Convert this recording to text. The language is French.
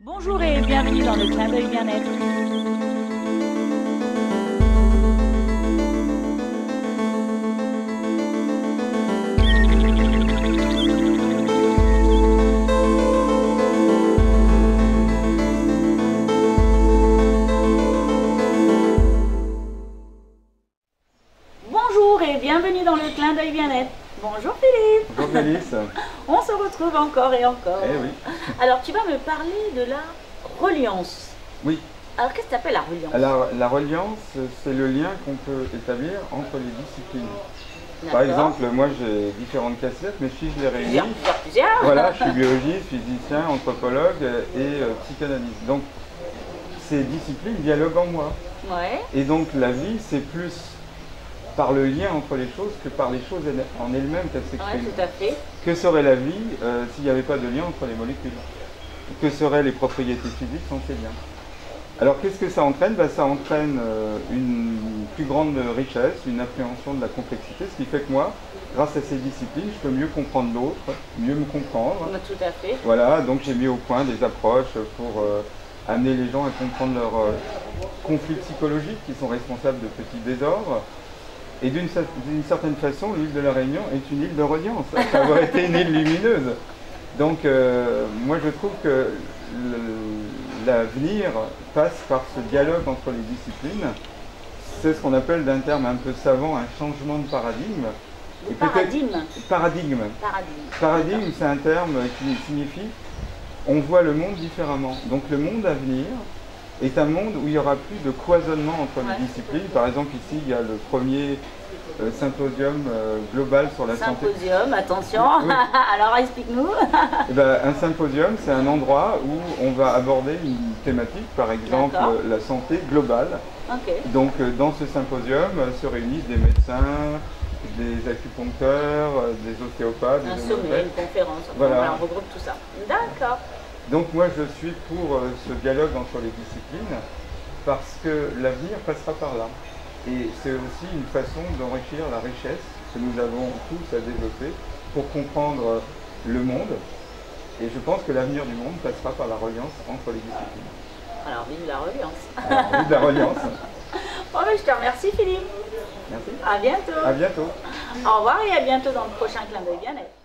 Bonjour et bienvenue dans le clin d'œil bien-être. Bonjour et bienvenue dans le clin d'œil bien-être. Bonjour Philippe. Bonjour Félix. On se retrouve encore et encore. Eh oui. Alors tu vas me parler de la reliance. Oui. Alors qu'est-ce que tu appelles la reliance? Alors la reliance, c'est le lien qu'on peut établir entre les disciplines. Par exemple, moi j'ai différentes casquettes, mais si je les réunis, plusieurs. voilà, je suis biologiste, physicien, anthropologue et psychanalyste. Donc ces disciplines dialoguent en moi. Ouais. Et donc la vie, c'est plus par le lien entre les choses que par les choses en elles-mêmes qu'elles s'expriment. Ouais, tout à fait. Que serait la vie s'il n'y avait pas de lien entre les molécules? Que seraient les propriétés physiques sans ces liens? Alors qu'est-ce que ça entraîne? Ça entraîne une plus grande richesse, une appréhension de la complexité, ce qui fait que moi, grâce à ces disciplines, je peux mieux comprendre l'autre, mieux me comprendre. Tout à fait. Voilà, donc j'ai mis au point des approches pour amener les gens à comprendre leurs conflits psychologiques qui sont responsables de petits désordres. Et d'une certaine façon, l'île de la Réunion est une île de reliance, après avoir été une île lumineuse. Donc moi je trouve que l'avenir passe par ce dialogue entre les disciplines. C'est ce qu'on appelle d'un terme un peu savant un changement de paradigme. Et paradigme. Paradigme, c'est un terme qui signifie on voit le monde différemment. Donc le monde à venir est un monde où il n'y aura plus de cloisonnement entre les disciplines. Par exemple, ici, il y a le premier symposium global sur la santé. Symposium, attention. Oui. Alors, explique-nous. Un symposium, c'est un endroit où on va aborder une thématique, par exemple la santé globale. Okay. Donc, dans ce symposium se réunissent des médecins, des acupuncteurs, des ostéopathes, un sommet, une conférence. Voilà. On regroupe tout ça. D'accord. Donc moi je suis pour ce dialogue entre les disciplines parce que l'avenir passera par là. Et c'est aussi une façon d'enrichir la richesse que nous avons tous à développer pour comprendre le monde. Et je pense que l'avenir du monde passera par la reliance entre les disciplines. Alors vive la reliance. Alors, vive la reliance. Bon, je te remercie Philippe. Merci. À bientôt. À bientôt. Au revoir et à bientôt dans le prochain clin d'œil bien-être.